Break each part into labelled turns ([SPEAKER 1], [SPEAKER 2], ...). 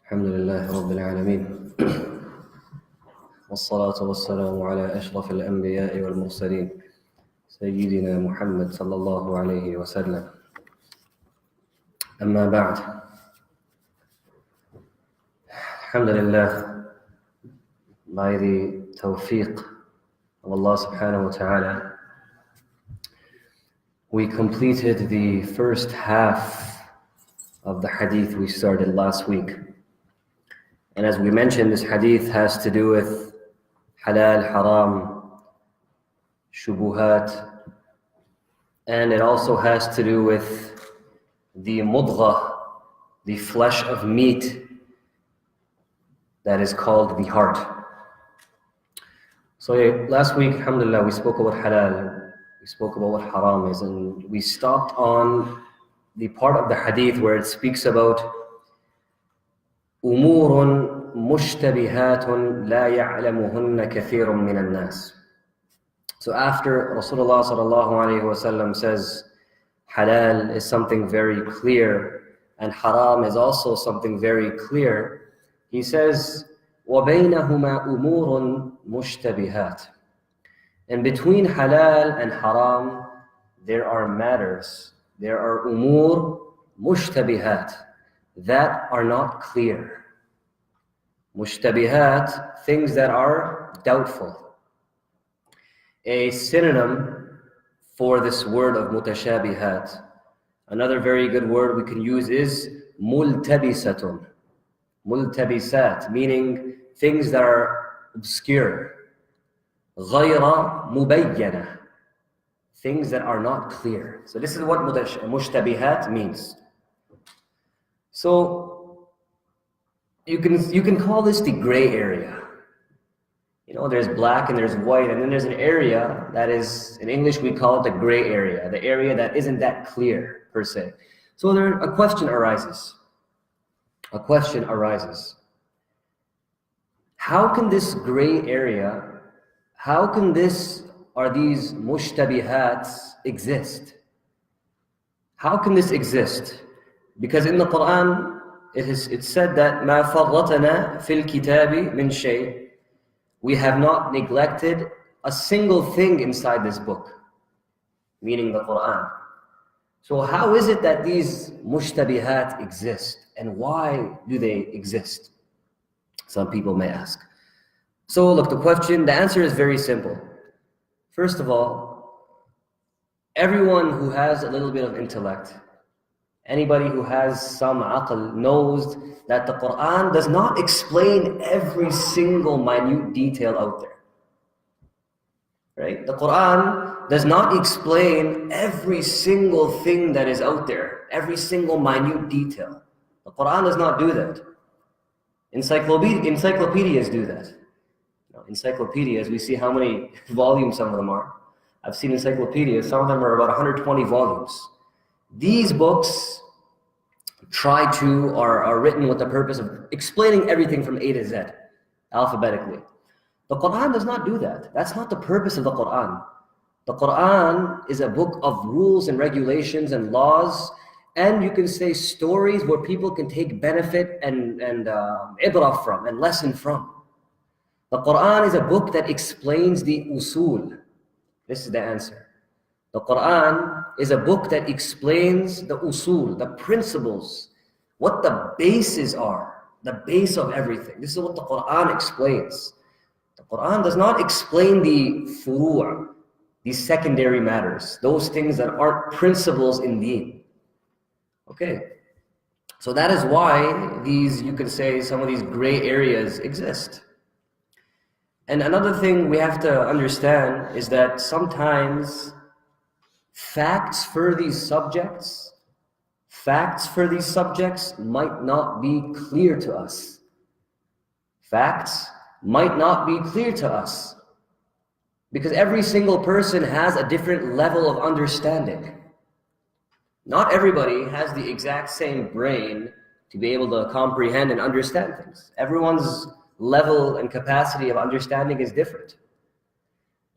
[SPEAKER 1] الحمد لله رب العالمين والصلاة والسلام على أشرف الأنبياء والمرسلين سيدنا محمد صلى الله عليه وسلم. أما بعد. Alhamdulillah, by the tawfiq of Allah subhanahu wa ta'ala, we completed the first half of the hadith we started last week. And as we mentioned, this hadith has to do with halal, haram, shubuhat, and it also has to do with the mudghah, the flesh of meat that is called the heart. So last week, alhamdulillah, we spoke about halal, we spoke about what haram is, and we stopped on the part of the hadith where it speaks about أمور مشتبهات لا يعلمهن كثير من الناس. So after Rasulullah sallallahu alayhi wa sallam says halal is something very clear and haram is also something very clear, he says وَبَيْنَهُمَا أُمُورٌ مُشْتَبِهَاتٌ. And between halal and haram there are matters, there are umur mushtabihat that are not clear. Mushtabihat, things that are doubtful. A synonym for this word of mutashabihat, another very good word we can use is multabisatun. Multabisat, meaning things that are obscure. غَيْرَ مُبَيَّنَةٌ, things that are not clear. So this is what mushtabihat means. So you can call this the gray area. You know, there's black and there's white, and then there's an area that is, in English we call it the gray area, the area that isn't that clear per se. So a question arises. A question arises. How can this gray area, are these mushtabihats exist? How can this exist? Because in the Quran, it's said that مَا فَرَّطَنَا فِي الْكِتَابِ مِنْ شَيْءٍ. We have not neglected a single thing inside this book, meaning the Quran. So how is it that these mushtabihat exist, and why do they exist? Some people may ask. So look, the answer is very simple. First of all, everyone who has a little bit of intellect, anybody who has some aql knows that the Quran does not explain every single minute detail out there. Right? The Quran does not explain every single thing that is out there, every single minute detail. The Quran does not do that. Encyclopedias do that. Encyclopedias, we see how many volumes some of them are. I've seen encyclopedias, some of them are about 120 volumes. These books are written with the purpose of explaining everything from A to Z, alphabetically. The Quran does not do that. That's not the purpose of the Quran. The Quran is a book of rules and regulations and laws, and you can say stories where people can take benefit and ibrah from, and lesson from. The Quran is a book that explains the usul. This is the answer. The Quran is a book that explains the usul, the principles, what the bases are, the base of everything. This is what the Quran explains. The Quran does not explain the furu', these secondary matters, those things that aren't principles in deen. Okay, so that is why you can say some of these gray areas exist. And another thing we have to understand is that sometimes facts for these subjects might not be clear to us. Facts might not be clear to us because every single person has a different level of understanding. Not everybody has the exact same brain to be able to comprehend and understand things. Everyone's level and capacity of understanding is different.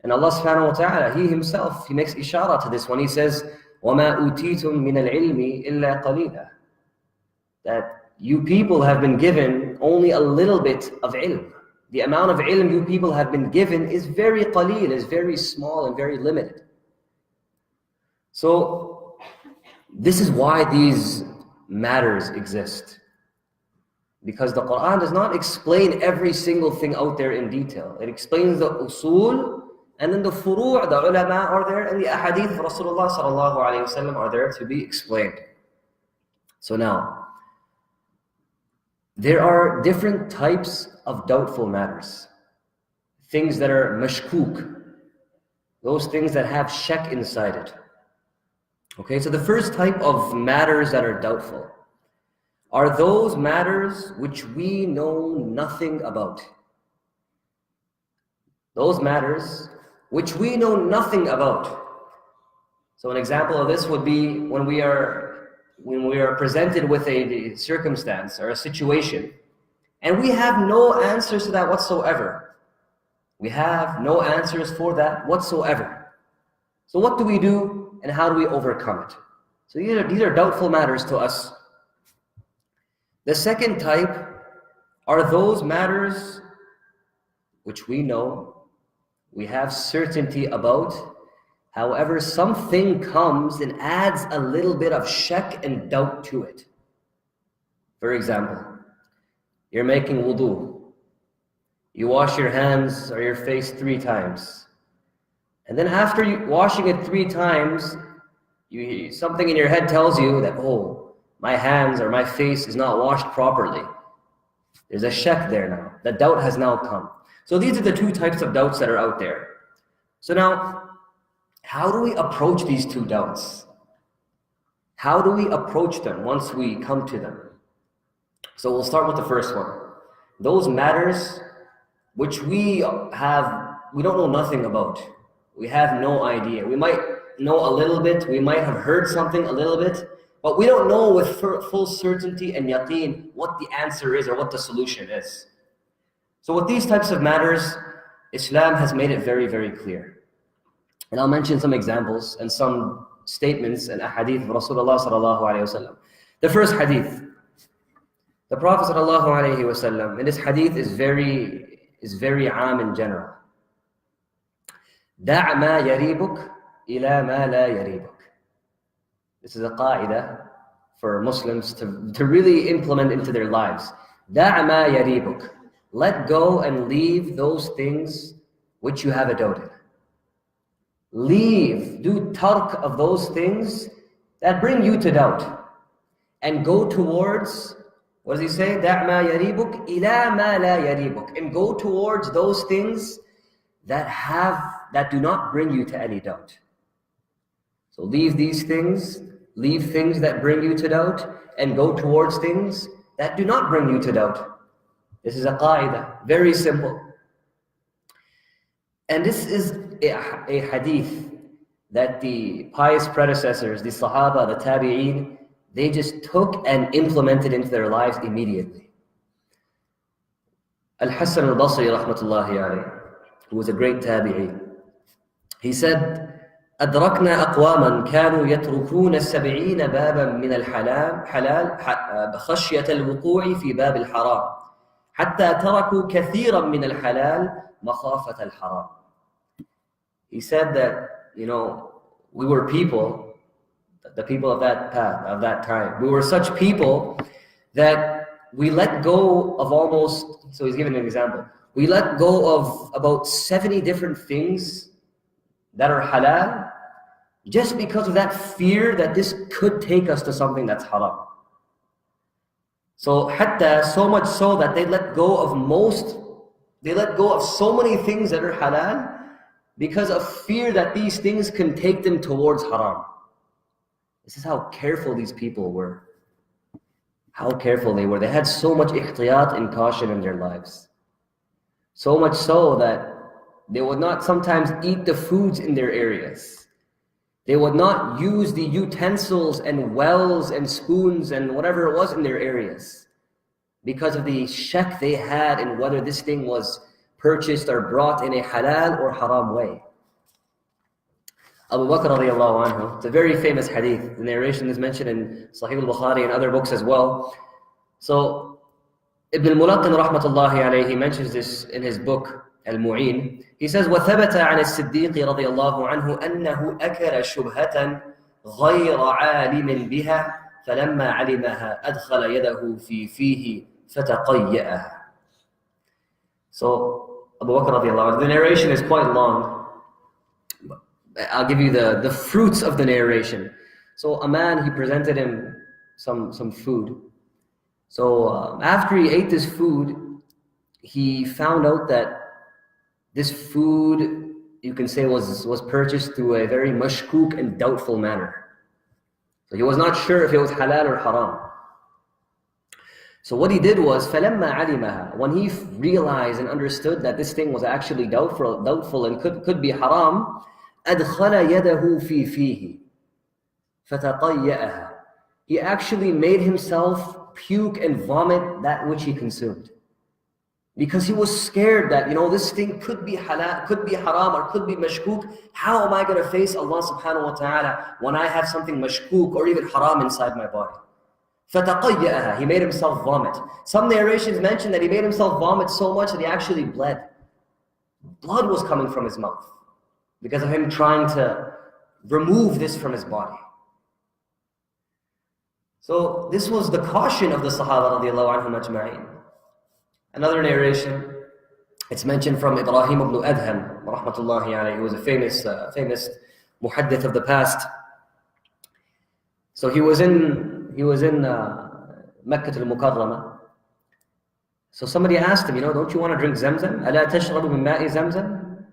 [SPEAKER 1] And Allah subhanahu wa ta'ala, He Himself, He makes ishara to this when He says, وَمَا أُوتِيتُم مِّنَ الْعِلْمِ إِلَّا قَلِيلًا. That you people have been given only a little bit of ilm. The amount of ilm you people have been given is very qaleel, is very small and very limited. So this is why these matters exist. Because the Quran does not explain every single thing out there in detail. It explains the usul, and then the furu', the ulama are there, and the ahadith of Rasulullah sallallahu alayhi wa sallam are there to be explained. So now, there are different types of doubtful matters. Things that are mashkook, those things that have shak inside it. Okay, so the first type of matters that are doubtful are those matters which we know nothing about. Those matters which we know nothing about. So an example of this would be when we are presented with a circumstance or a situation, and we have no answers to that whatsoever. We have no answers for that whatsoever. So what do we do, and how do we overcome it? So these are doubtful matters to us. The second type are those matters which we know, we have certainty about. However, something comes and adds a little bit of shak and doubt to it. For example, you're making wudu. You wash your hands or your face 3 times. And then after washing it 3 times, something in your head tells you that, oh, my hands or my face is not washed properly. There's a shak there now. The doubt has now come. So these are the 2 types of doubts that are out there. So now, how do we approach these 2 doubts? How do we approach them once we come to them? So we'll start with the first one. Those matters which we don't know nothing about. We have no idea. We might know a little bit. We might have heard something a little bit. But we don't know with full certainty and yaqeen what the answer is or what the solution is. So with these types of matters, Islam has made it very, very clear. And I'll mention some examples and some statements and ahadith of Rasulullah sallallahu alayhi wa sallam. The first hadith, the Prophet sallallahu alayhi wa sallam, and this hadith is very aam in general. دع ما يريبك إلى ما لا يريبك. This is a qaida for Muslims to really implement into their lives. دع ما يريبك. Let go and leave those things which you have a doubt in. Leave, do tark of those things that bring you to doubt. And go towards, what does he say? دع ما يريبك إلى ما لا يريبك. And go towards those things that do not bring you to any doubt. So leave these things, leave things that bring you to doubt, and go towards things that do not bring you to doubt. This is a qaida, very simple. And this is a hadith that the pious predecessors, the Sahaba, the Tabi'een, they just took and implemented into their lives immediately. Al-Hasan al-Basri, rahmatullahi alayhi, who was a great Tabi'i, he said, أدركنا أقواما كانوا يتركون 70 بابا من الحلال خشية الوقوع في باب الحرام حتى تركوا كثيرا من الحلال مخافة الحرام. He said that, we were people, the people of that path, of that time. We were such people that we let go of so he's giving an example. We let go of about 70 different things that are halal, just because of that fear that this could take us to something that's haram. So hatta, so much so that they let go of so many things that are halal because of fear that these things can take them towards haram. This is how careful these people were. How careful they were. They had so much ihtiyat and caution in their lives. So much so that they would not sometimes eat the foods in their areas. They would not use the utensils and wells and spoons and whatever it was in their areas because of the shak they had in whether this thing was purchased or brought in a halal or haram way. Abu Bakr radiallahu anhu, it's a very famous hadith. The narration is mentioned in Sahih al-Bukhari and other books as well. So Ibn al-Mulaqqin rahmatullahi alayhi, he mentions this in his book Al-Mu'in. He says, وَثَبَتَ عَنِ الصِّدِّيقِ رَضِيَ اللَّهُ عَنْهُ أَنَّهُ أَكَلَ شُبْهَةً غَيْرَ عَالِمٍ بِهَا فَلَمَّا عَلِمَهَا أَدْخَلَ يَدَهُ فِي فِيهِ فَتَقَيَّأَهَا. So Abu Bakr radiallahu anhu, the narration is quite long. I'll give you the fruits of the narration. So a man, he presented him some food. So after he ate this food, he found out that this food, you can say, was purchased through a very mashkook and doubtful manner. So he was not sure if it was halal or haram. So what he did was, فَلَمَّا عَلِمَهَا, when he realized and understood that this thing was actually doubtful and could be haram, أَدْخَلَ يَدَهُ فِي فِيهِ فَتَقَيَّأَهَا. He actually made himself puke and vomit that which he consumed. Because he was scared that, this thing could be halal, could be haram, or could be mashkook. How am I going to face Allah subhanahu wa ta'ala when I have something mashkook or even haram inside my body? فَتَقَيَّأَهَا. He made himself vomit. Some narrations mention that he made himself vomit so much that he actually bled. Blood was coming from his mouth because of him trying to remove this from his body. So this was the caution of the Sahaba radiallahu anhum ajma'in. Another narration, it's mentioned from Ibrahim ibn Adham, rahmatullahi alayhi, who was a famous muhaddith of the past. So he was in Makkah al-Mukarramah. So somebody asked him, don't you want to drink Zamzam? أَلَا تَشْرَبُ مِن مَاءِ زَمْزَمْ?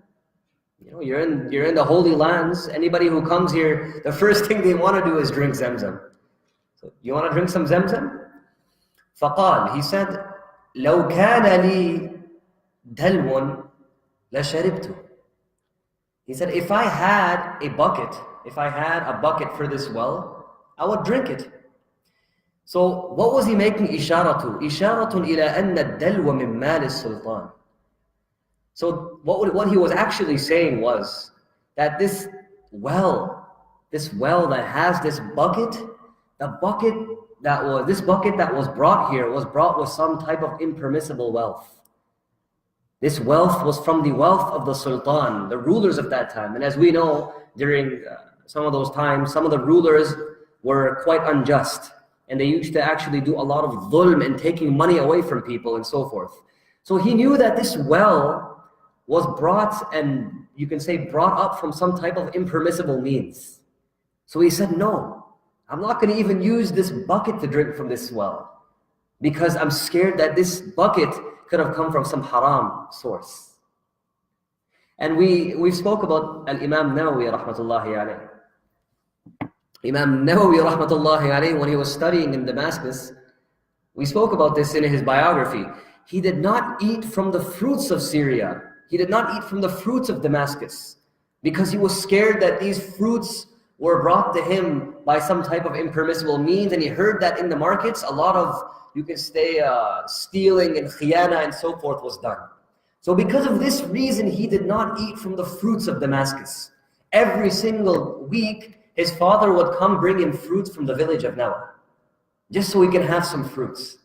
[SPEAKER 1] You're in the holy lands. Anybody who comes here, the first thing they want to do is drink Zamzam. So you want to drink some Zamzam? فقال, he said, لو كان لي دلو لشربته. He said, if I had a bucket for this well, I would drink it. So what was he making ishara to? Isharatun ila anna dalwa min mal as-sultan. So what he was actually saying was that this well that has this bucket, this bucket that was brought here was brought with some type of impermissible wealth. This wealth was from the wealth of the sultan, the rulers of that time. And as we know, during some of those times, some of the rulers were quite unjust. And they used to actually do a lot of dhulm and taking money away from people and so forth. So he knew that this well was brought, and you can say brought up from some type of impermissible means. So he said, no, I'm not going to even use this bucket to drink from this well, because I'm scared that this bucket could have come from some haram source. And we spoke about Imam Nawawi rahmatullahi alayhi. Imam Nawawi rahmatullahi alayhi, when he was studying in Damascus, we spoke about this in his biography. He did not eat from the fruits of Syria. He did not eat from the fruits of Damascus because he was scared that these fruits were brought to him by some type of impermissible means, and he heard that in the markets a lot of, you can say, stealing and khiyana and so forth was done. So because of this reason, he did not eat from the fruits of Damascus. Every single week, his father would come bring him fruits from the village of Nawa, just so he can have some fruits.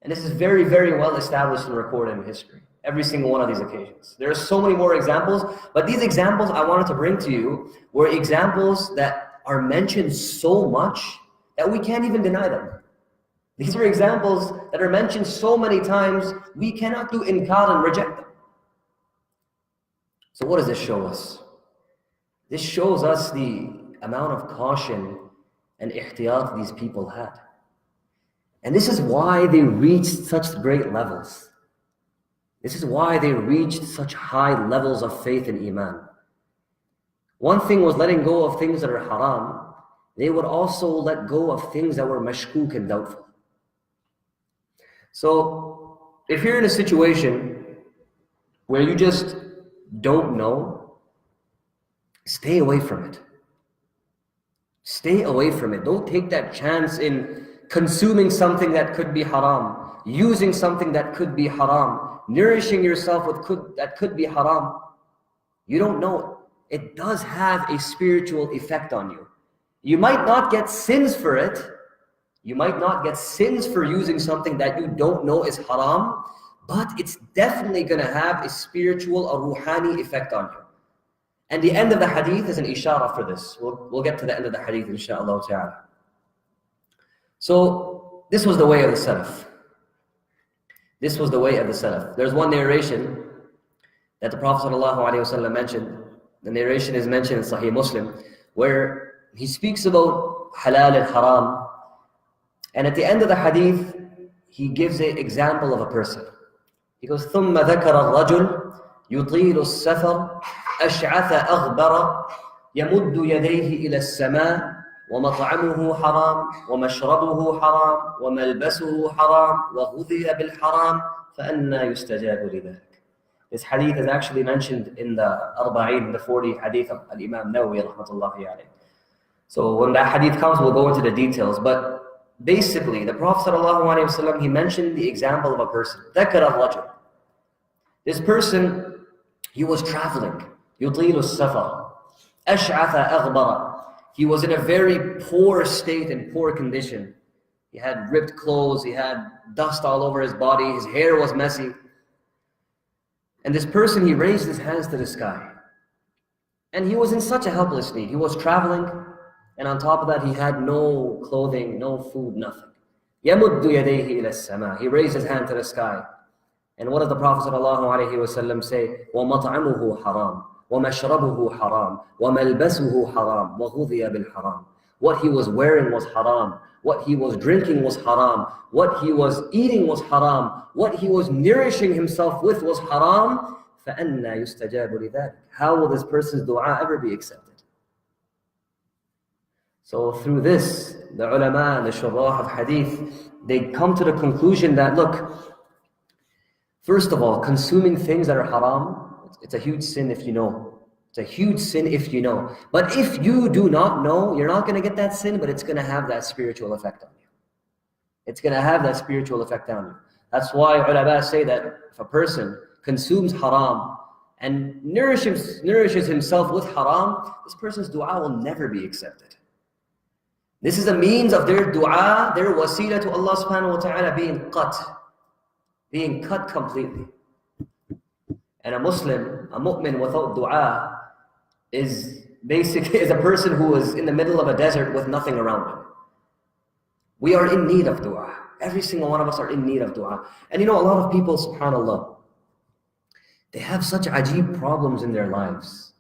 [SPEAKER 1] And this is very, very well established and recorded in history. Every single one of these occasions. There are so many more examples, but these examples I wanted to bring to you were examples that are mentioned so much that we can't even deny them. These are examples that are mentioned so many times, we cannot do inkar and reject them. So what does this show us? This shows us the amount of caution and ihtiyat these people had. And this is why they reached such great levels. This is why they reached such high levels of faith and iman. One thing was letting go of things that are haram. They would also let go of things that were mashkook and doubtful. So if you're in a situation where you just don't know, stay away from it. Stay away from it. Don't take that chance in consuming something that could be haram, using something that could be haram, nourishing yourself that could be haram. You don't know it. It does have a spiritual effect on you. You might not get sins for it. You might not get sins for using something that you don't know is haram, but it's definitely going to have a spiritual or ruhani effect on you. And the end of the hadith is an ishara for this. We'll get to the end of the hadith, inshaAllah ta'ala. So, this was the way of the Salaf. This was the way of the Salaf. There's one narration that the Prophet ﷺ mentioned. The narration is mentioned in Sahih Muslim, where he speaks about halal and haram. And at the end of the hadith, he gives an example of a person. He goes, ثُمَّ ذَكَرَ الرَّجُلُ يُطِيلُ السَّفَرَ أَشْعَثَ أَغْبَرَ يَمُدُّ يَدَيْهِ إِلَى السَّمَاءِ وَمَطْعَمُهُ حَرَامٌ وَمَشْرَبُهُ حَرَامٌ وَمَلْبَسُهُ حَرَامٌ وَغُذِيَ بِالْحَرَامِ فَأَنَّى يُسْتَجَابُ لِذَلِكَ. This hadith is actually mentioned in the Arba'in, the 40 hadith of Imam Nawawi rahmatullahi alayhi. So when that hadith comes, we'll go into the details. But basically, the Prophet ﷺ, he mentioned the example of a person. ذَكَرَ الرَّجُلُ. This person, he was traveling. يُطِيلُ السَّفَرَ أَشْعَثَ أَغْبَرَ. He was in a very poor state and poor condition. He had ripped clothes, he had dust all over his body, his hair was messy. And this person, he raised his hands to the sky. And he was in such a helpless need. He was traveling, and on top of that, he had no clothing, no food, nothing. يَمُدُّ يَدَيْهِ إِلَى السَّمَاءِ. He raised his hand to the sky. And what did the Prophet ﷺ say? وَمَطْعَمُهُ حَرَامٌ وَمَشْرَبُهُ حَرَامٌ وَمَلْبَسُهُ حَرَامٌ وَغُذِيَ بِالْحَرَامِ. What he was wearing was haram. What he was drinking was haram. What he was eating was haram. What he was nourishing himself with was haram. فَأَنَّى يُسْتَجَابُ لِذَلِكَ. How will this person's dua ever be accepted? So through this, the ulama and the shurrah of hadith, they come to the conclusion that, look, first of all, consuming things that are haram, it's a huge sin if you know. It's a huge sin if you know. But if you do not know, you're not going to get that sin, but it's going to have that spiritual effect on you. It's going to have that spiritual effect on you. That's why ulama say that if a person consumes haram and nourishes himself with haram, this person's dua will never be accepted. This is a means of their dua, their wasila to Allah subhanahu wa ta'ala being cut completely. And a Muslim, a mu'min without dua is a person who is in the middle of a desert with nothing around him. We are in need of dua. Every single one of us are in need of dua. And you know, a lot of people, subhanAllah, they have such ajib problems in their lives.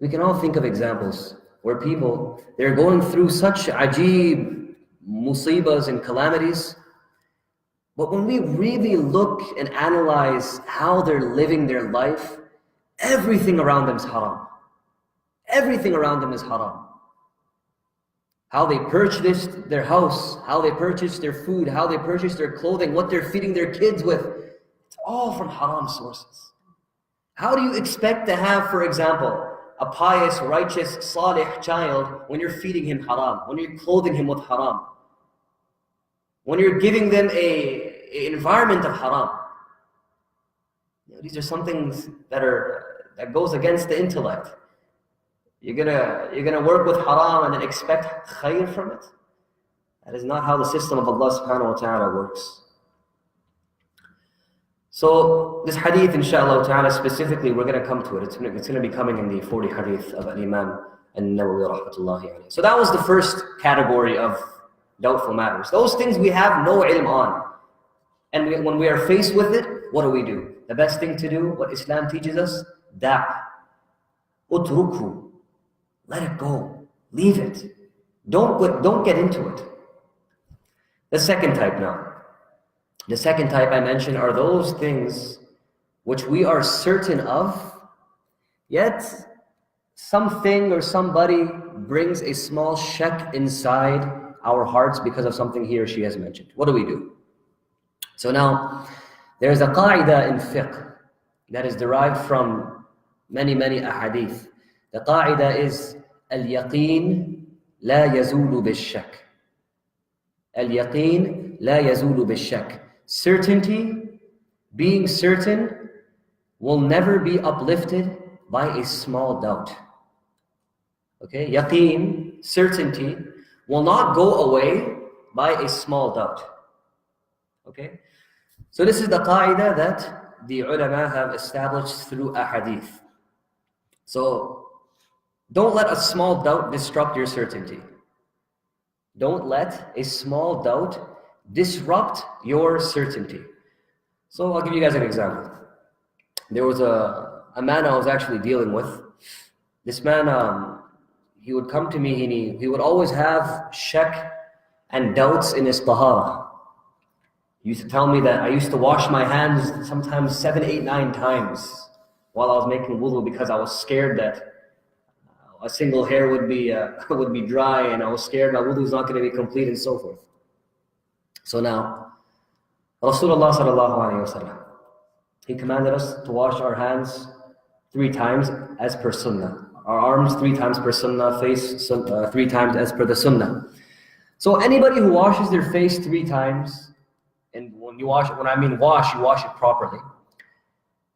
[SPEAKER 1] We can all think of examples where people, they're going through such ajib musibas and calamities. But when we really look and analyze how they're living their life, everything around them is haram. Everything around them is haram. How they purchased their house, how they purchased their food, how they purchased their clothing, what they're feeding their kids with, it's all from haram sources. How do you expect to have, for example, a pious, righteous, salih child when you're feeding him haram, when you're clothing him with haram, when you're giving them an environment of haram? You know, these are some things that goes against the intellect. You're gonna work with haram and then expect khair from it? That is not how the system of Allah subhanahu wa ta'ala works. So this hadith, inshallah ta'ala, specifically, we're gonna come to it. It's gonna be coming in the 40 hadith of Imam Nawawi rahmatullahi alayhi. So that was the first category of doubtful matters. Those things we have no ilm on. And when we are faced with it, what do? The best thing to do, what Islam teaches us, da'. Utruku. Let it go. Leave it. Don't get into it. The second type now. The second type I mentioned are those things which we are certain of, yet something or somebody brings a small shak inside our hearts because of something he or she has mentioned. What do? So now, there's a qaida in fiqh that is derived from many ahadith. The qaida is al-yaqeen la yazulu bil-shak. Al-yaqeen la yazulu bil-shak. Certainty, being certain, will never be uplifted by a small doubt. Okay, yaqeen, certainty, will not go away by a small doubt. Okay? So this is the qaida that the ulama have established through a hadith. So don't let a small doubt disrupt your certainty. Don't let a small doubt disrupt your certainty. So I'll give you guys an example. There was a man I was actually dealing with. This man, he would come to me and he would always have shak and doubts in his tahara. He used to tell me that I used to wash my hands sometimes 7, 8, 9 times while I was making wudu because I was scared that a single hair would be dry, and I was scared my wudu was not going to be complete, and so forth. So now, Rasulullah sallallahu alaihi wasallam, he commanded us to wash our hands 3 times as per sunnah, our arms 3 times per sunnah, face 3 times as per the sunnah. So anybody who washes their face 3 times, and when I mean wash, you wash it properly,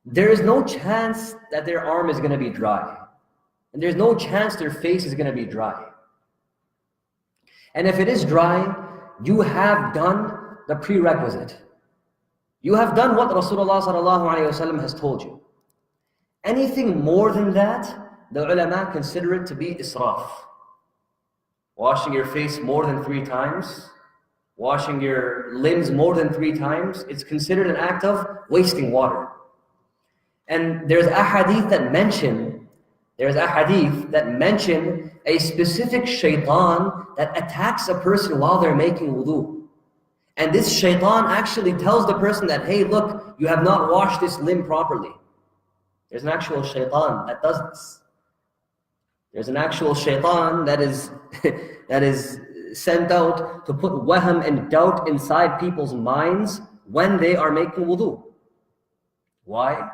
[SPEAKER 1] there is no chance that their arm is going to be dry. And there's no chance their face is going to be dry. And if it is dry, you have done the prerequisite. You have done what Rasulullah sallallahu alaihi wasallam has told you. Anything more than that, the ulama consider it to be israf. Washing your face more than 3 times, washing your limbs more than 3 times, it's considered an act of wasting water. And there's a hadith that mention a specific shaitan that attacks a person while they're making wudu. And this shaitan actually tells the person that, hey, look, you have not washed this limb properly. There's an actual shaitan that does this. There's an actual shaitan that is sent out to put waham and doubt inside people's minds when they are making wudu. Why?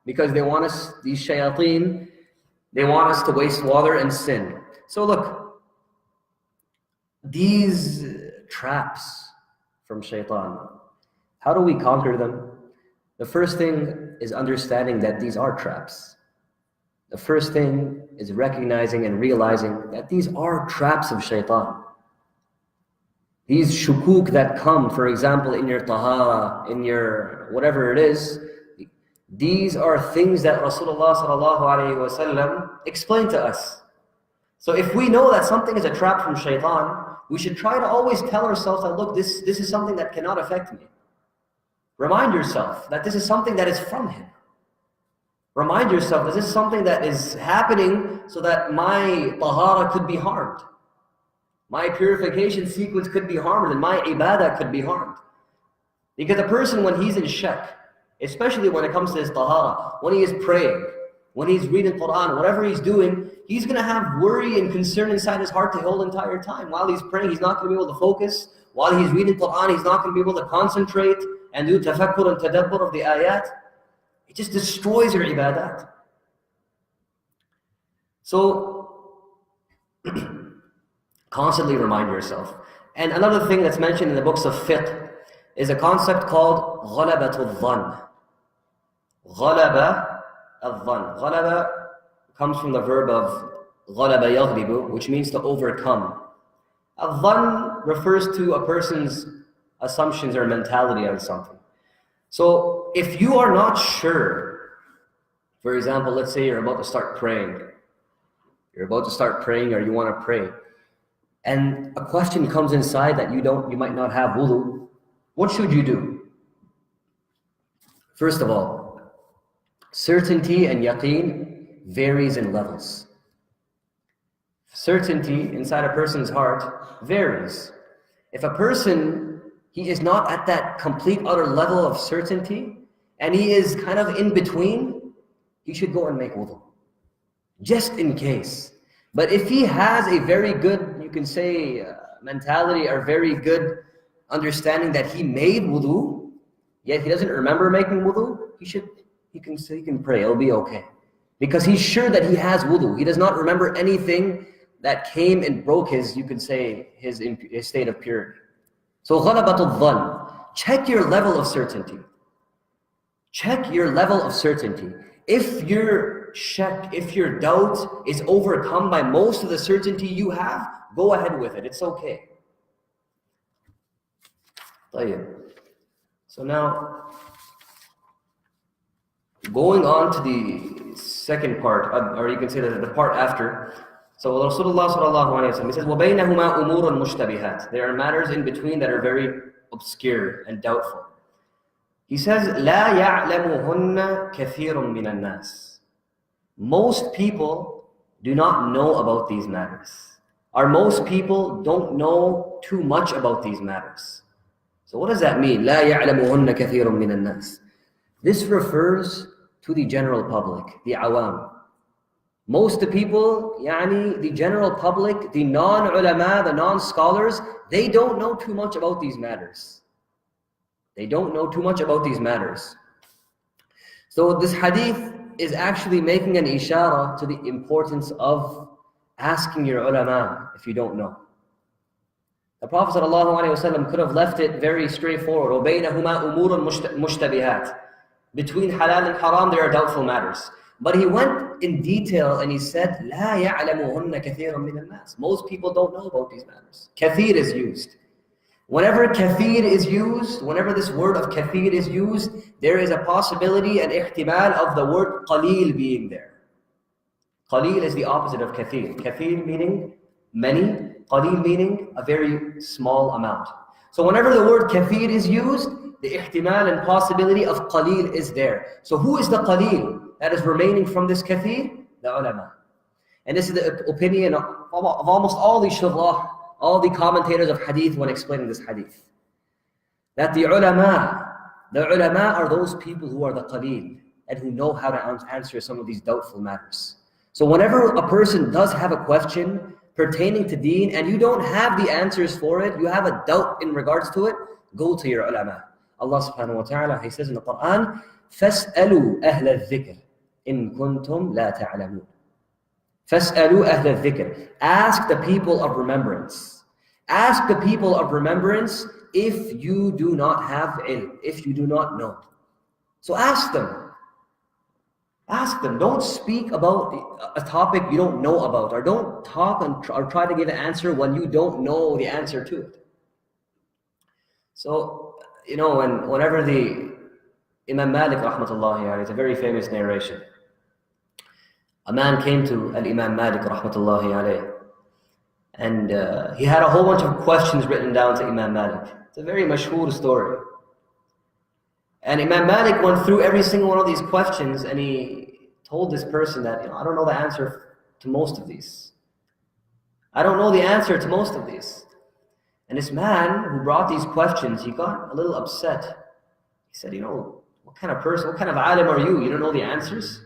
[SPEAKER 1] Because they want us, these shayateen, they want us to waste water and sin. So look, these traps from shaitan, how do we conquer them? The first thing is understanding that these are traps. The first thing is recognizing and realizing that these are traps of shaitan. These shukuk that come, for example, in your tahara, in your whatever it is, these are things that Rasulullah sallallahu alaihi wasallam explained to us. So if we know that something is a trap from shaitan, we should try to always tell ourselves that, look, this is something that cannot affect me. Remind yourself that this is something that is from him. Remind yourself that this is something that is happening so that my tahara could be harmed. My purification sequence could be harmed, and my ibadah could be harmed. Because a person, when he's in shak, especially when it comes to his tahara, when he is praying, when he's reading Quran, whatever he's doing, he's going to have worry and concern inside his heart the whole entire time. While he's praying, he's not going to be able to focus. While he's reading Quran, he's not going to be able to concentrate and do tafakkur and tadabbur of the ayat. It just destroys your ibadat. So, constantly remind yourself. And another thing that's mentioned in the books of fiqh is a concept called ghalabatul dhann. Ghalaba al-dhann. Ghalaba comes from the verb of ghalaba yaghlibu, which means to overcome. Al-dhann refers to a person's assumptions or mentality on something. So if you are not sure, for example, let's say you're about to start praying. You're about to start praying, or you want to pray, and a question comes inside that you might not have wudu. What should you do? First of all, certainty and yaqeen varies in levels. Certainty inside a person's heart varies. If a person, he is not at that complete utter level of certainty, and he is kind of in between, he should go and make wudu, just in case. But if he has a very good, you can say, mentality or very good understanding that he made wudu, yet he doesn't remember making wudu, he can pray, it'll be okay. Because he's sure that he has wudu. He does not remember anything that came and broke his, you could say, his state of purity. So ghalabatul dhann, check your level of certainty. Check your level of certainty. If your shak, if your doubt is overcome by most of the certainty you have, go ahead with it, it's okay. طيب. So now, going on to the second part, or you can say that the part after. So Rasulullah sallallahu alayhi wa sallam, he says, وَبَيْنَهُمَا أُمُورٌ مُشْتَبِهَاتٌ. There are matters in between that are very obscure and doubtful. He says, لَا يَعْلَمُهُنَّ كَثِيرٌ مِنَ النَّاسِ. Most people do not know about these matters. Or most people don't know too much about these matters. So what does that mean? لَا يَعْلَمُهُنَّ كَثِيرٌ مِنَ النَّاسِ. This refers to the general public, the awam. Most of the people, the general public, the non-ulama, the non-scholars, they don't know too much about these matters. They don't know too much about these matters. So this hadith is actually making an ishara to the importance of asking your ulama if you don't know. The Prophet ﷺ could have left it very straightforward. وَبَيْنَهُمَا أُمُورٌ مُشْتَبِهَاتٌ. Between halal and haram, there are doubtful matters. But he went in detail and he said, لَا يَعْلَمُهُنَّ كَثِيرٌ مِنَ النَّاسِ. Most people don't know about these matters. Kathir is used. Whenever kathir is used, whenever this word of kathir is used, there is a possibility, an ihtimal of the word qaleel being there. Qaleel is the opposite of kathir. Kathir meaning many, qaleel meaning a very small amount. So whenever the word kathir is used, the ihtimal and possibility of qaleel is there. So who is the qaleel that is remaining from this kathir? The ulama. And this is the opinion of almost all the shurrah, all the commentators of hadith when explaining this hadith. That the ulama are those people who are the qaleel and who know how to answer some of these doubtful matters. So whenever a person does have a question pertaining to deen and you don't have the answers for it, you have a doubt in regards to it, go to your ulama. Allah subhanahu wa ta'ala, He says in the Quran, فَاسْأَلُوا أَهْلَ الذِّكْرِ إِن كُنْتُمْ لَا تَعْلَمُونَ. فَاسْأَلُوا أَهْلَ الذِّكْرِ. Ask the people of remembrance. Ask the people of remembrance if you do not have ilm, if you do not know. So ask them. Ask them. Don't speak about a topic you don't know about, or don't talk or try to give an answer when you don't know the answer to it. So, whenever the Imam Malik rahmatullahi alayhi, it's a very famous narration. A man came to Imam Malik rahmatullahi alayhi, and he had a whole bunch of questions written down to Imam Malik. It's a very mashhoor story. And Imam Malik went through every single one of these questions, and he told this person that, I don't know the answer to most of these. I don't know the answer to most of these. And this man who brought these questions, he got a little upset. He said, what kind of person, what kind of alim are you? You don't know the answers?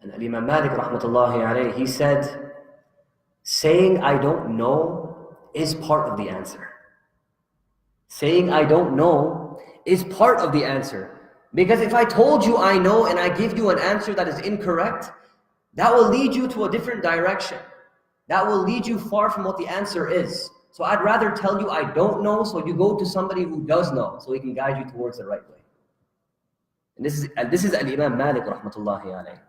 [SPEAKER 1] And Imam Malik rahmatullahi alayhi, he said, saying I don't know is part of the answer. Saying I don't know is part of the answer. Because if I told you I know and I give you an answer that is incorrect, that will lead you to a different direction. That will lead you far from what the answer is. So I'd rather tell you I don't know, so you go to somebody who does know, so he can guide you towards the right way. And this is Imam Malik rahmatullahi alayhi.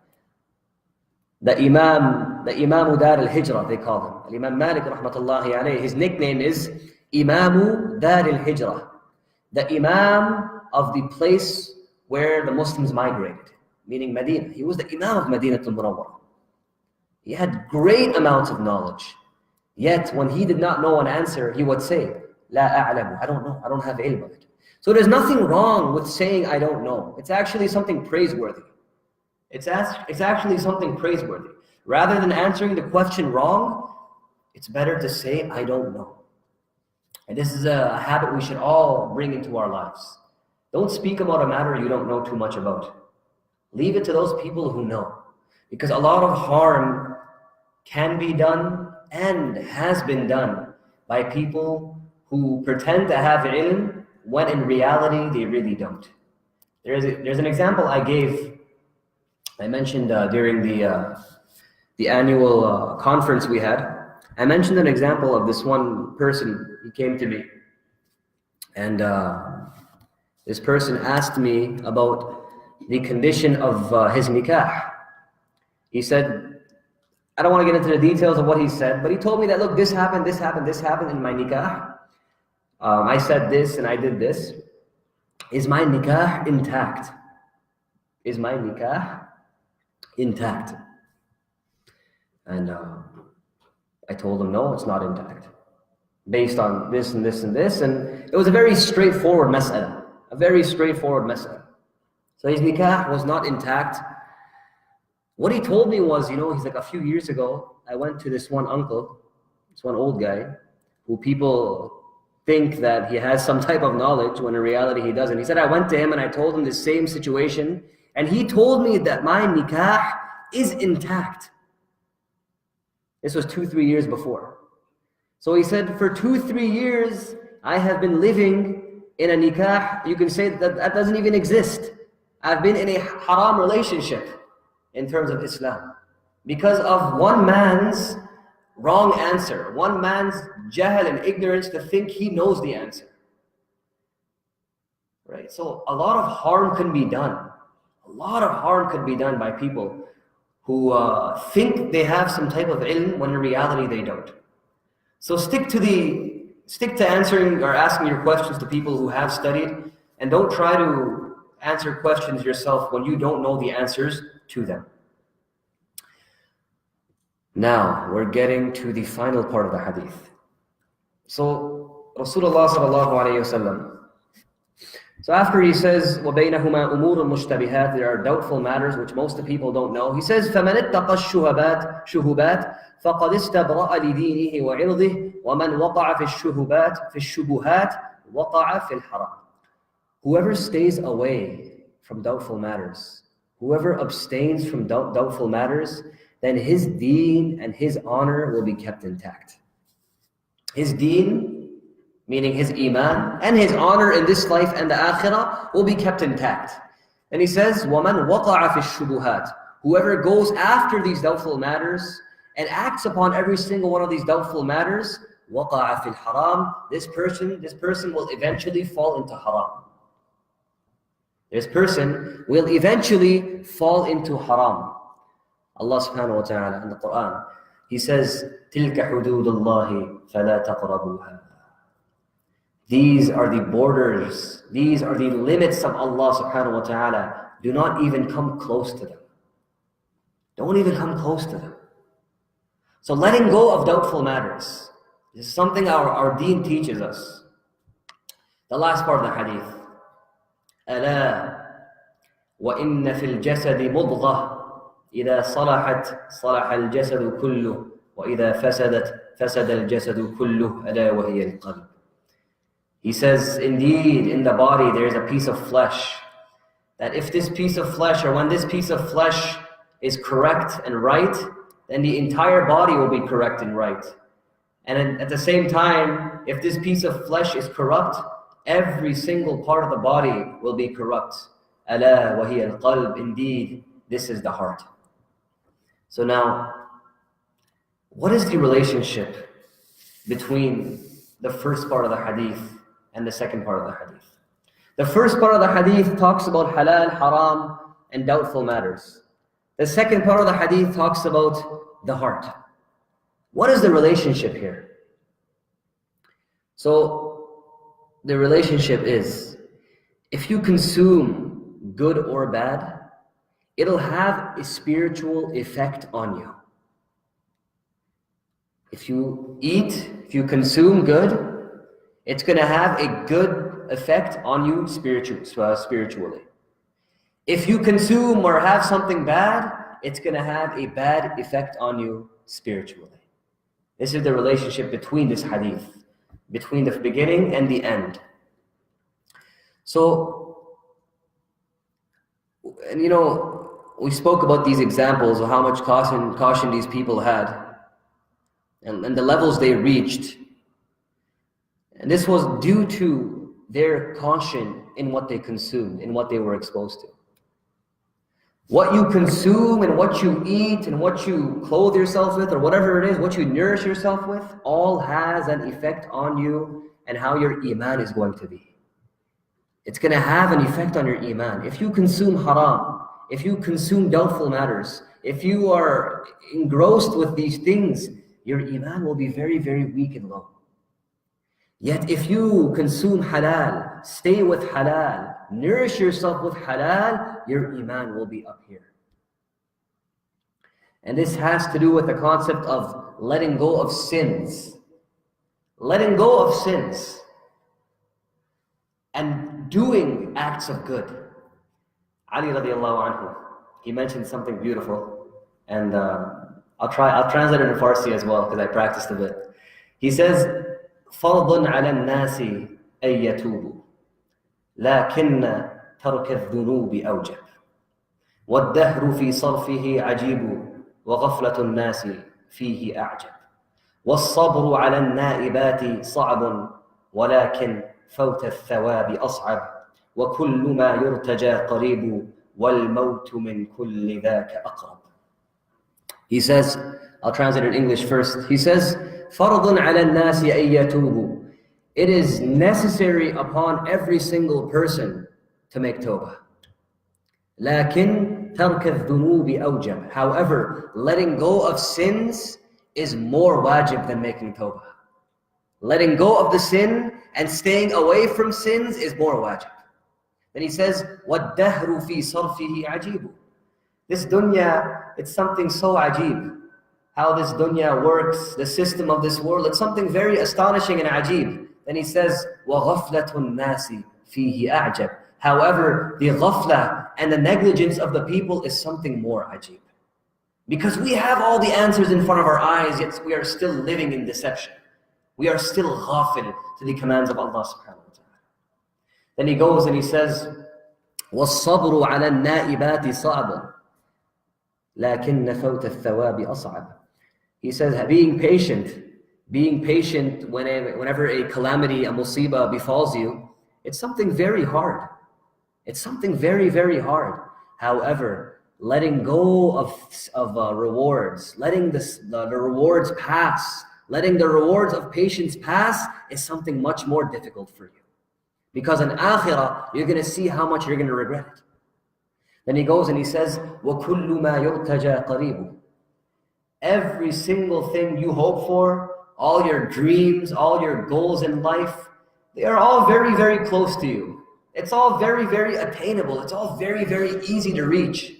[SPEAKER 1] The Imam Dar al-Hijrah, they call him. Imam Malik rahmatullahi alayhi, his nickname is Imam Dar al-Hijrah, the Imam of the place where the Muslims migrated, meaning Medina. He was the Imam of Medina al-Munawwarah. He had great amounts of knowledge. Yet, when he did not know an answer, he would say, La a'lamu, I don't know, I don't have ilm of it. So there's nothing wrong with saying I don't know. It's actually something praiseworthy. It's actually something praiseworthy. Rather than answering the question wrong, it's better to say I don't know. And this is a habit we should all bring into our lives. Don't speak about a matter you don't know too much about. Leave it to those people who know. Because a lot of harm can be done and has been done by people who pretend to have ilm when in reality they really don't. There's an example I mentioned during the annual conference we had. I mentioned an example of this one person. He came to me, and this person asked me about the condition of his nikah. He said, I don't want to get into the details of what he said, but he told me that, look, this happened in my nikah. I said this and I did this. Is my nikah intact? Is my nikah intact? And I told him, no, it's not intact. Based on this and this and this. And it was a very straightforward mas'ala. A very straightforward mas'ala. So his nikah was not intact. What he told me was, he's like, a few years ago, I went to this one uncle, this one old guy, who people think that he has some type of knowledge when in reality he doesn't. He said, I went to him and I told him the same situation, and he told me that my nikah is intact. This was 2-3 years before. So he said, for 2-3 years, I have been living in a nikah. You can say that doesn't even exist. I've been in a haram relationship in terms of Islam because of one man's wrong answer, one man's jahl and ignorance to think he knows the answer. Right? So a lot of harm can be done. A lot of harm could be done by people who think they have some type of ilm when in reality they don't. So stick to answering or asking your questions to people who have studied, and don't try to answer questions yourself when you don't know the answers to them. Now, we're getting to the final part of the hadith. So, Rasulullah sallallahu alayhi wasallam. So after he says, وَبَيْنَهُمَا أُمُورٌ مُشْتَبِهَاتٌ, there are doubtful matters which most of the people don't know. He says, فَمَنِ اتَّقَى الشُّهُبَاتِ فَقَدْ اسْتَبْرَأَ لِدِينِهِ وَعِرْضِهِ وَمَنْ وَقَعَ فِي الشُّبُهَاتِ وَقَعَ فِي الْحَرَامِ. Whoever stays away from doubtful matters, whoever abstains from doubtful matters, then his deen and his honor will be kept intact. His deen, meaning his iman, and his honor in this life and the akhirah will be kept intact. And he says, وَمَنْ وَقَعَ فِي الشُّبُهَاتِ, whoever goes after these doubtful matters and acts upon every single one of these doubtful matters, وَقَعَ فِي الْحَرَامِ, this person will eventually fall into haram. This person will eventually fall into haram. Allah subhanahu wa ta'ala in the Quran, He says, تِلْكَ حُدُودُ اللَّهِ فَلَا تَقْرَبُوهَا. These are the borders, these are the limits of Allah subhanahu wa ta'ala. Do not even come close to them. Don't even come close to them. So letting go of doubtful matters is something our deen teaches us. The last part of the hadith. أَلَا وَإِنَّ فِي الْجَسَدِ مُضْغَةً إِذَا صَلَحَتْ صَلَحَ الْجَسَدُ كُلُّهُ وَإِذَا فَسَدَتْ فَسَدَ الْجَسَدُ كُلُّهُ أَلَا وَهِيَ الْقَلْبُ. He says, indeed, in the body there is a piece of flesh, that if this piece of flesh, or when this piece of flesh is correct and right, then the entire body will be correct and right. And at the same time, if this piece of flesh is corrupt, every single part of the body will be corrupt. أَلَا وَهِيَ الْقَلْبُ. Indeed, this is the heart. So now, what is the relationship between the first part of the hadith and the second part of the hadith? The first part of the hadith talks about halal, haram, and doubtful matters. The second part of the hadith talks about the heart. What is the relationship here? So, the relationship is, if you consume good or bad, it'll have a spiritual effect on you. If you eat, if you consume good, it's going to have a good effect on you spiritually. If you consume or have something bad, it's going to have a bad effect on you spiritually. This is the relationship between this hadith, between the beginning and the end. So, and we spoke about these examples of how much caution these people had and the levels they reached. And this was due to their caution in what they consumed, in what they were exposed to. What you consume and what you eat and what you clothe yourself with, or whatever it is, what you nourish yourself with, all has an effect on you and how your iman is going to be. It's going to have an effect on your iman. If you consume haram, if you consume doubtful matters, if you are engrossed with these things, your iman will be very, very weak and low. Yet if you consume halal, stay with halal, nourish yourself with halal, your iman will be up here. And this has to do with the concept of letting go of sins. Letting go of sins and doing acts of good. Ali radiallahu anhu, he mentioned something beautiful, and I'll translate it in Farsi as well because I practiced a bit. He says, فرض على الناس أن يتوبوا لكن ترك الذنوب أوجب والدهر في صرفه عجيب وغفلة الناس فيه أعجب والصبر على النائبات صعب ولكن فوت الثواب أصعب وكل ما يرتجى قريب والموت من كل ذاك أقرب. He says, I'll translate in English first. He says, فرض على الناس أن يتوبوا. It is necessary upon every single person to make tawbah. لكن ترك الذنوب أوجب. However, letting go of sins is more wajib than making tawbah. Letting go of the sin and staying away from sins is more wajib. Then he says, وَالدَّهْرُ فِي صَرْفِهِ عَجِيبٌ. This dunya, it's something so ajib. How this dunya works, the system of this world, it's something very astonishing and ajib. Then he says, وَغَفْلَةُ النَّاسِ فِيهِ أَعْجَبٌ. However, the ghafla and the negligence of the people is something more ajib. Because we have all the answers in front of our eyes, yet we are still living in deception. We are still ghafil to the commands of Allah subhanahu wa ta'ala. Then he goes and he says, وَالصَّبْرُ عَلَى النَّائِبَاتِ صَعْبٌ لَكِنَّ فَوْتَ الثَّوَابِ أَصْعَبٌ. He says, being patient whenever a calamity, a musibah befalls you, it's something very hard. It's something very, very hard. However, letting go of rewards, letting the rewards pass, letting the rewards of patience pass is something much more difficult for you. Because in akhirah, you're going to see how much you're going to regret it. Then he goes and he says, وَكُلُّ مَا يُرْتَجَى قَرِيبٌ. Every single thing you hope for, all your dreams, all your goals in life, they are all very, very close to you. It's all very, very attainable. It's all very, very easy to reach.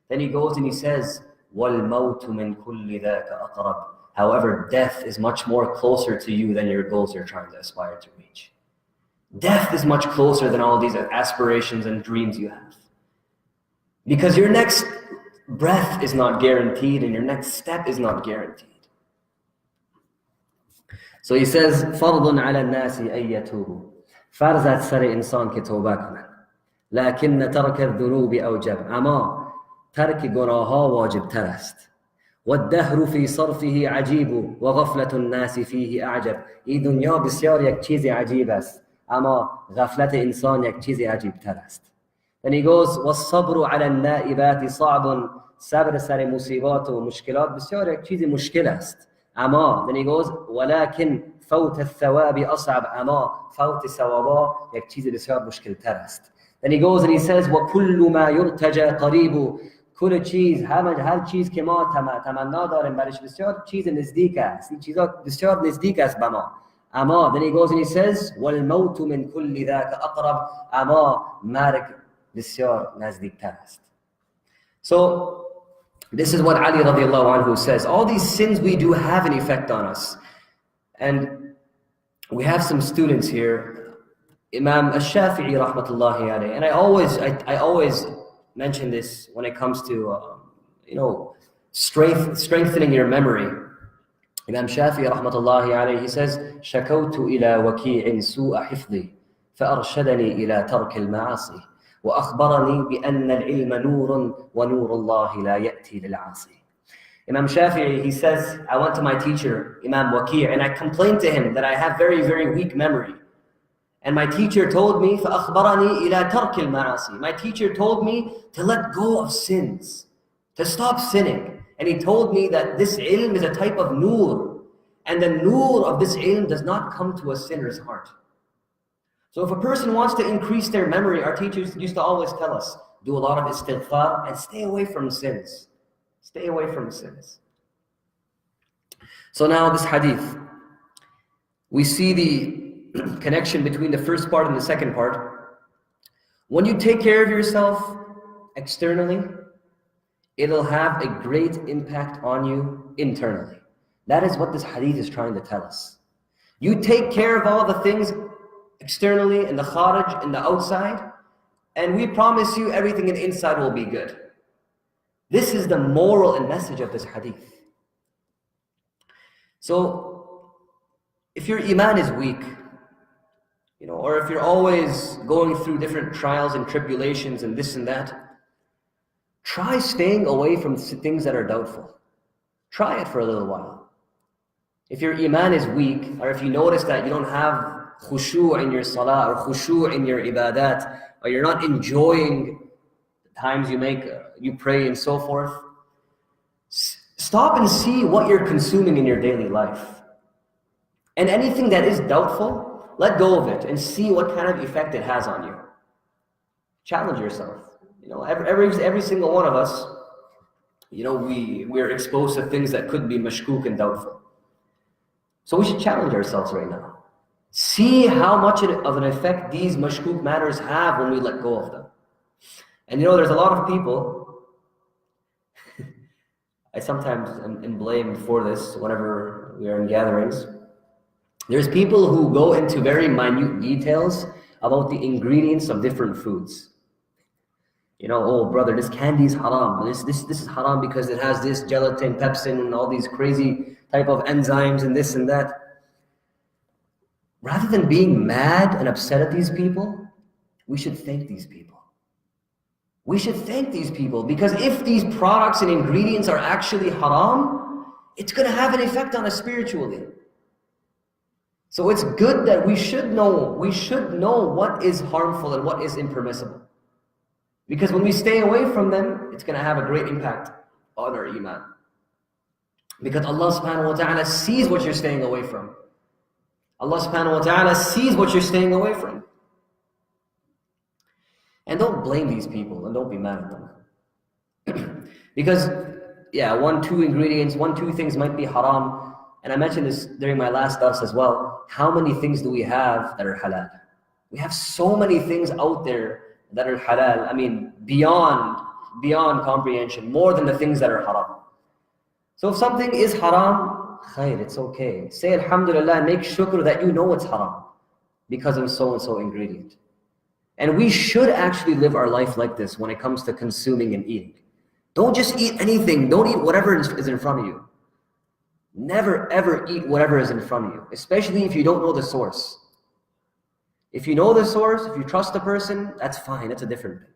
[SPEAKER 1] Then he goes and he says, وَالْمَوْتُ مِنْ كُلِّ ذَاكَ أَقْرَبٌ. However, death is much more closer to you than your goals you're trying to aspire to reach. Death is much closer than all these aspirations and dreams you have. Because your next breath is not guaranteed and your next step is not guaranteed. So he says, فَرْضٌ عَلَى النَّاسِ أَن يَتُوبُوا. فرض سر انسان که توبه کنن. لكن ترک الذنوب أوجب. اما ترک گناه ها واجب تر است. والدهر في صرفه عجیب و غفلت الناس فيه اعجب. این دنیا بسیار یک چیز عجیب است، اما غفلت انسان یک چیز عجیب تر است. Then he goes, والصبر على النائبات صعب. صبر سر مصیبات و مشکلات بسیار یک چیز مشکل است. اما then he goes, ولكن فوت الثواب أصعب. اما فوت ثوابا یک چیز بسیار مشکل تر است. Then he goes and he says, وكل ما يرتجى قریب. کل چیز، هر چیز که ما تمنا داریم برش بسیار چیز نزدیک است. این چیزا بسیار نزدیک است به ما. اما then he goes and he says, والموت من كل ذاك أقرب. اما مرگ بسیار نزدیکتر است. So this is what Ali radiallahu anhu says. All these sins we do have an effect on us. And we have some students here, Imam Al-Shafi'i rahmatullahi alayhi. And I always mention this when it comes to strengthening your memory. Imam Shafi'i rahmatullahi alayhi, he says, شكوت إلى وكيع سوء حفظي فأرشدني إلى ترك المعاصي وأخبرني بأن العلم نور ونور الله لا يأتي للعاصي. Imam Shafi'i, he says, I went to my teacher, Imam Waqi', and I complained to him that I have very, very weak memory. And my teacher told me, فَأَخْبَرَنِي إِلَى تَرْكِ الْمَعَاصِي. My teacher told me to let go of sins, to stop sinning. And he told me that this ilm is a type of nur. And the nur of this ilm does not come to a sinner's heart. So if a person wants to increase their memory, our teachers used to always tell us, do a lot of istighfar and stay away from sins. Stay away from sins. So now this hadith. we see the connection between the first part and the second part. When you take care of yourself externally, it'll have a great impact on you internally. That is what this hadith is trying to tell us. You take care of all the things externally, in the kharaj, in the outside, and we promise you everything in the inside will be good. This is the moral and message of this hadith. So, if your iman is weak, or if you're always going through different trials and tribulations and this and that, try staying away from things that are doubtful. Try it for a little while. If your iman is weak, or if you notice that you don't have khushu' in your salah, or khushu' in your ibadat, or you're not enjoying the times you pray and so forth, stop and see what you're consuming in your daily life. And anything that is doubtful, let go of it and see what kind of effect it has on you. Challenge yourself. Every single one of us, we're exposed to things that could be mashkook and doubtful. So we should challenge ourselves right now. See how much of an effect these mashkook matters have when we let go of them. And there's a lot of people, I sometimes am blamed for this whenever we are in gatherings. There's people who go into very minute details about the ingredients of different foods. Oh brother, this candy is haram. This is haram because it has this gelatin, pepsin, and all these crazy type of enzymes and this and that. Rather than being mad and upset at these people, we should thank these people. We should thank these people, because if these products and ingredients are actually haram, it's going to have an effect on us spiritually. So it's good that we should know what is harmful and what is impermissible. Because when we stay away from them, it's going to have a great impact on our iman. Because Allah subhanahu wa ta'ala sees what you're staying away from. Allah subhanahu wa ta'ala sees what you're staying away from. And don't blame these people and don't be mad at them. Because, one, two things might be haram. And I mentioned this during my last dars as well. How many things do we have that are halal? We have so many things out there that are halal. I mean, beyond comprehension, more than the things that are haram. So if something is haram, khair, it's okay. Say alhamdulillah and make shukr that you know it's haram because of so-and-so ingredient. And we should actually live our life like this when it comes to consuming and eating. Don't just eat anything. Don't eat whatever is in front of you. Never ever eat whatever is in front of you, especially if you don't know the source. If you know the source, if you trust the person, that's fine, that's a different thing.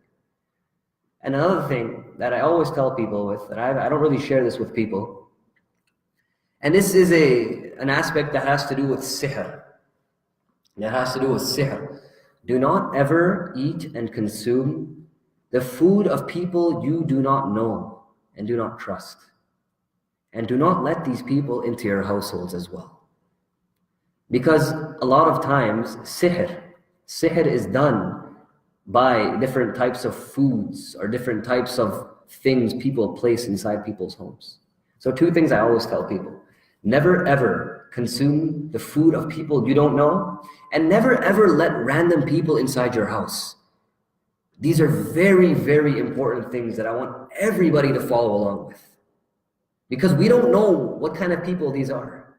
[SPEAKER 1] And another thing that I always tell people with, and I don't really share this with people, and this is an aspect that has to do with sihr. Do not ever eat and consume the food of people you do not know and do not trust. And do not let these people into your households as well. Because a lot of times, sihr is done by different types of foods or different types of things people place inside people's homes. So two things I always tell people. Never ever consume the food of people you don't know, and never ever let random people inside your house. These are very, very important things that I want everybody to follow along with. Because we don't know what kind of people these are.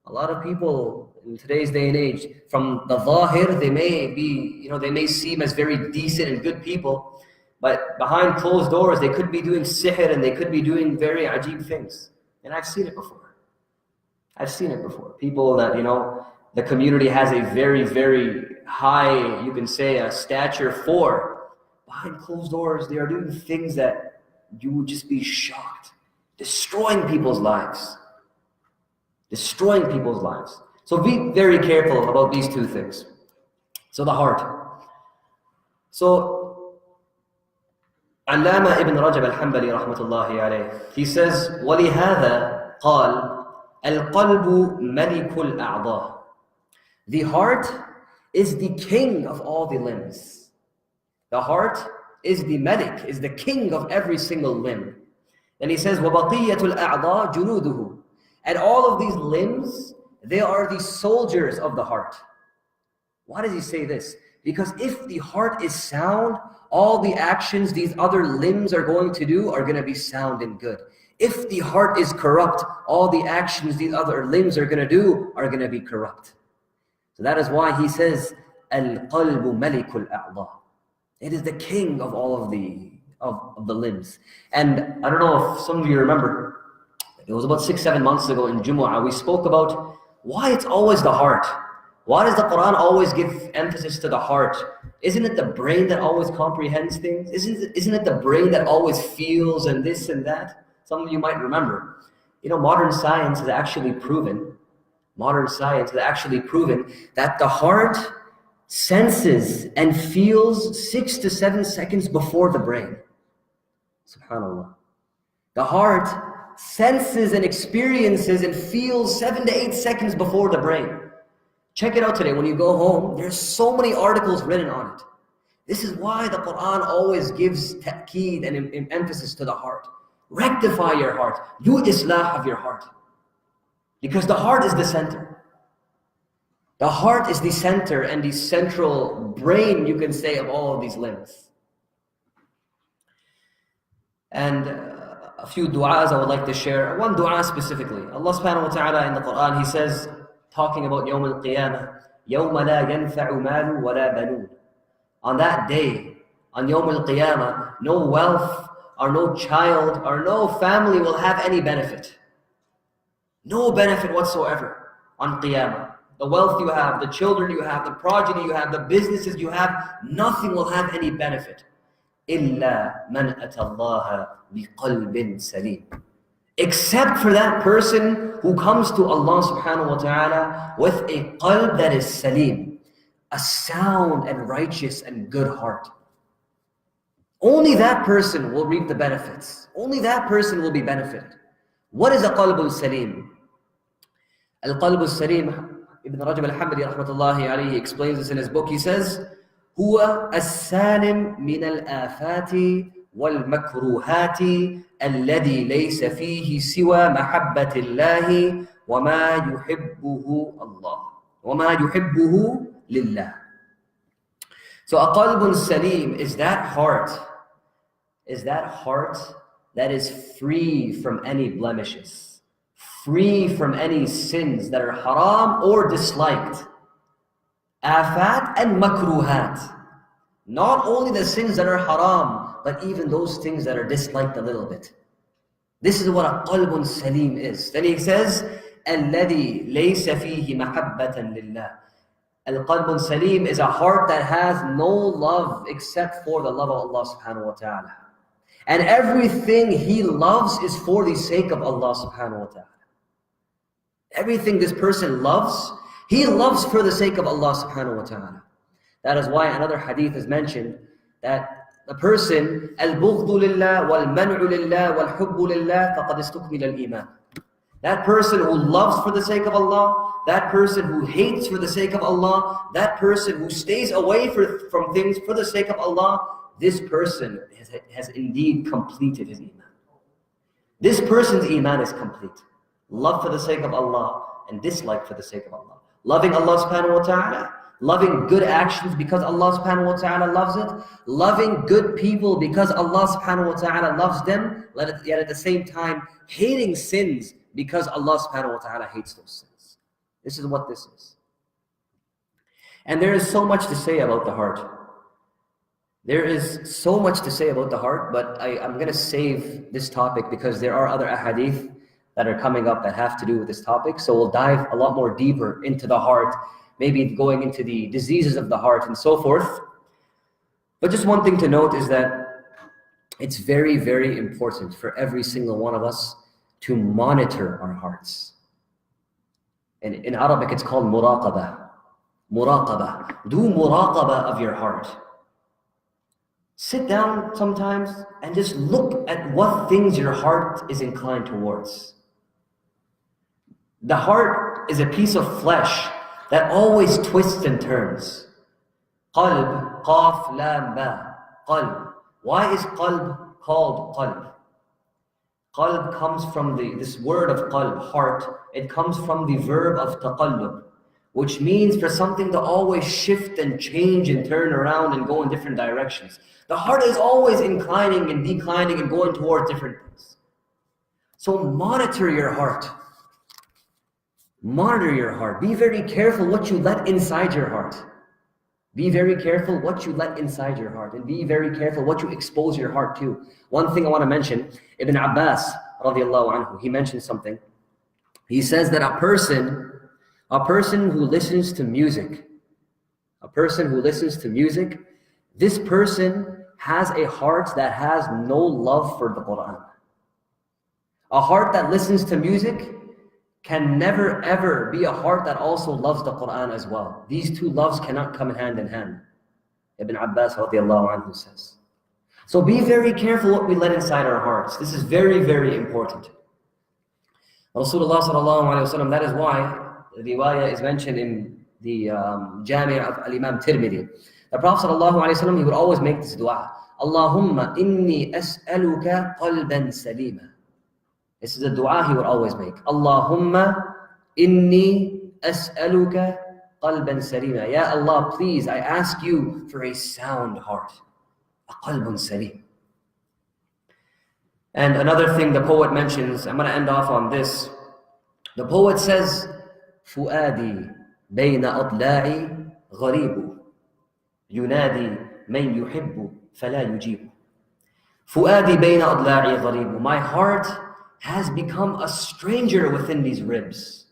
[SPEAKER 1] A lot of people in today's day and age, from the zahir, they may seem as very decent and good people, but behind closed doors, they could be doing sihr and they could be doing very ajib things. And I've seen it before. People that, the community has a very, very high, you can say, a stature for. Behind closed doors, they are doing things that you would just be shocked. Destroying people's lives. So be very careful about these two things. So the heart. So Allama ibn Rajab al-Hanbali rahmatullahi alayh, he says, وَلِهَذَا قَالْ الْقَلْبُ مَلِكُ الْأَعْضَاءِ. The heart is the king of all the limbs. The heart is the malik, is the king of every single limb. And he says, وَبَقِيَّةُ الْأَعْضَاءِ جُنُودُهُ. And all of these limbs, They are the soldiers of the heart. Why does he say this? Because if the heart is sound, all the actions these other limbs are going to do are going to be sound and good. If the heart is corrupt, all the actions these other limbs are going to do are going to be corrupt. So that is why he says, Al-qalbu malikul a'dha. It is the king of all of the limbs. And I don't know if some of you remember, it was about 6-7 months ago in Jumu'ah, we spoke about why it's always the heart. Why does the Quran always give emphasis to the heart? Isn't it the brain that always comprehends things? Isn't it the brain that always feels and this and that? Some of you might remember. You know, modern science has actually proven that the heart senses and feels 6 to 7 seconds before the brain. SubhanAllah. The heart senses and experiences and feels 7 to 8 seconds before the brain. Check it out today. When you go home, there's so many articles written on it. This is why the Quran always gives ta'keed and emphasis to the heart. Rectify your heart. Do islah of your heart. Because the heart is the center. The heart is the center and the central brain, you can say, of all of these limbs. And a few du'as I would like to share. One du'a specifically. Allah subhanahu wa ta'ala in the Quran, He says, talking about Yawm al-Qiyamah, يَوْمَ لَا يَنْفَعُ مَالُ وَلَا بَنُونَ. On that day, on Yawm al-Qiyamah, no wealth or no child or no family will have any benefit. No benefit whatsoever on Qiyamah. The wealth you have, the children you have, the progeny you have, the businesses you have, nothing will have any benefit. إِلَّا مَنْ أَتَى اللَّهَ بِقَلْبٍ سَلِيمٍ. Except for that person who comes to Allah subhanahu wa ta'ala with a qalb that is salim, a sound and righteous and good heart. Only that person will reap the benefits. Only that person will be benefited. What is a qalbul salim? Al-qalbul salim, Ibn Rajab al-Hanbali rahmatullahi alayhi explains this in his book. He says, هو السالم من الآفات والمكروهات الذي ليس فيه سوى محبة الله وما يحبه الله وما يحبه لله. So a qalbun salim is that heart that is free from any blemishes, free from any sins that are haram or disliked. Afat and makruhat. Not only the sins that are haram, but even those things that are disliked a little bit. This is what a qalbun salim is. Then he says, الَّذِي لَيْسَ فِيهِ مَحَبَّةً لِلَّهِ. Al-qalbun salim is a heart that has no love except for the love of Allah subhanahu wa ta'ala. And everything he loves is for the sake of Allah subhanahu wa ta'ala. Everything this person loves, he loves for the sake of Allah subhanahu wa ta'ala. That is why another hadith is mentioned that the person, al-bughdu lillah wal-man'u lillah wal-hubbu lillah faqad istukmila al-iman. That person who loves for the sake of Allah, that person who hates for the sake of Allah, that person who stays away from things for the sake of Allah, this person has indeed completed his iman. This person's iman is complete. Love for the sake of Allah and dislike for the sake of Allah. Loving Allah subhanahu wa ta'ala, loving good actions because Allah subhanahu wa ta'ala loves it, loving good people because Allah subhanahu wa ta'ala loves them, yet at the same time hating sins because Allah subhanahu wa ta'ala hates those sins. This is what this is. And there is so much to say about the heart. There is so much to say about the heart, but I'm going to save this topic because there are other ahadith that are coming up that have to do with this topic. So we'll dive a lot more deeper into the heart, maybe going into the diseases of the heart and so forth. But just one thing to note is that it's very, very important for every single one of us to monitor our hearts. And in Arabic, it's called muraqabah. Muraqabah. Do muraqabah of your heart. Sit down sometimes and just look at what things your heart is inclined towards. The heart is a piece of flesh that always twists and turns. Qalb, qaf, lam, ba. Qalb. Why is qalb called qalb? Qalb comes from this word of qalb, heart. It comes from the verb of taqallub, which means for something to always shift and change and turn around and go in different directions. The heart is always inclining and declining and going towards different things. So monitor your heart. Monitor your heart. Be very careful what you let inside your heart. Be very careful what you let inside your heart, and be very careful what you expose your heart to. One thing I want to mention, Ibn Abbas radiallahu anhu, he mentioned something. He says that a person who listens to music, this person has a heart that has no love for the Quran. A heart that listens to music can never ever be a heart that also loves the Quran as well. These two loves cannot come hand in hand. Ibn Abbas radiallahu anhu says. So be very careful what we let inside our hearts. This is very, very important. Rasulullah sallallahu alayhi wa sallam, that is why the riwayah is mentioned in the Jami' of Imam Tirmidhi. The Prophet sallallahu alayhi wa sallam, he would always make this dua. Allahumma inni as'aluka qalban salima. This is a dua he would always make. Allahumma inni as'aluka qalban salima. Ya Allah, please, I ask you for a sound heart. A qalbun salim. And another thing the poet mentions, I'm going to end off on this. The poet says, فؤادي بين أضلاعي غريب ينادي من يحب فلا يجيب. فؤادي بين أضلاعي غريب. My heart has become a stranger within these ribs.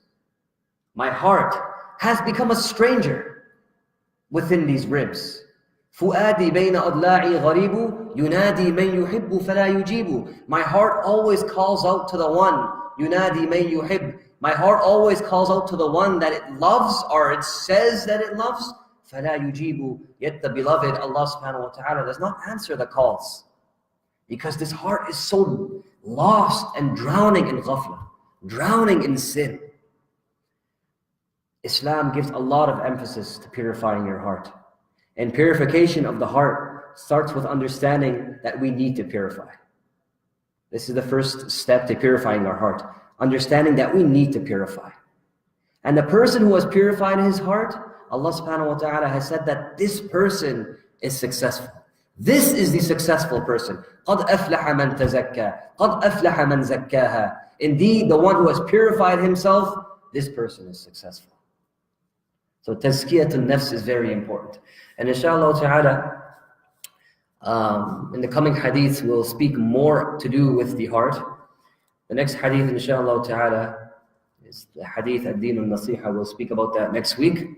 [SPEAKER 1] My heart has become a stranger within these ribs. فؤادي بين أضلاعي غريب ينادي من يحب فلا يجيب. My heart always calls out to the one. ينادي من يحب. My heart always calls out to the one that it loves, or it says that it loves. فلا يجيب. Yet the beloved Allah subhanahu wa ta'ala does not answer the calls, because this heart is so lost and drowning in ghafla, drowning in sin. Islam gives a lot of emphasis to purifying your heart. And purification of the heart starts with understanding that we need to purify. This is the first step to purifying our heart. Understanding that we need to purify. And the person who has purified his heart, Allah subhanahu wa ta'ala has said that this person is successful. This is the successful person. قَدْ أَفْلَحَ مَنْ تَزَكَّى قَدْ أَفْلَحَ مَنْ زَكَّاهَا. Indeed, the one who has purified himself, this person is successful. So tazkiyatun nafs is very important. And inshallah ta'ala, in the coming hadith, we'll speak more to do with the heart. The next hadith, inshallah ta'ala, is the hadith ad-din al-nasiha. We'll speak about that next week.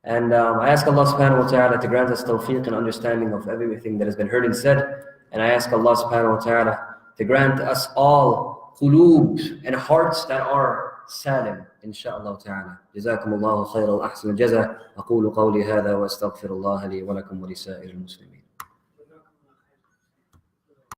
[SPEAKER 1] And I ask Allah subhanahu wa ta'ala to grant us tawfiq and understanding of everything that has been heard and said. And I ask Allah subhanahu wa ta'ala to grant us all quloob and hearts that are سالم إن شاء الله تعالى. جزاكم الله خيرا وأحسن الجزاء. أقول قولي هذا وأستغفر الله لي ولكم ولسائر المسلمين.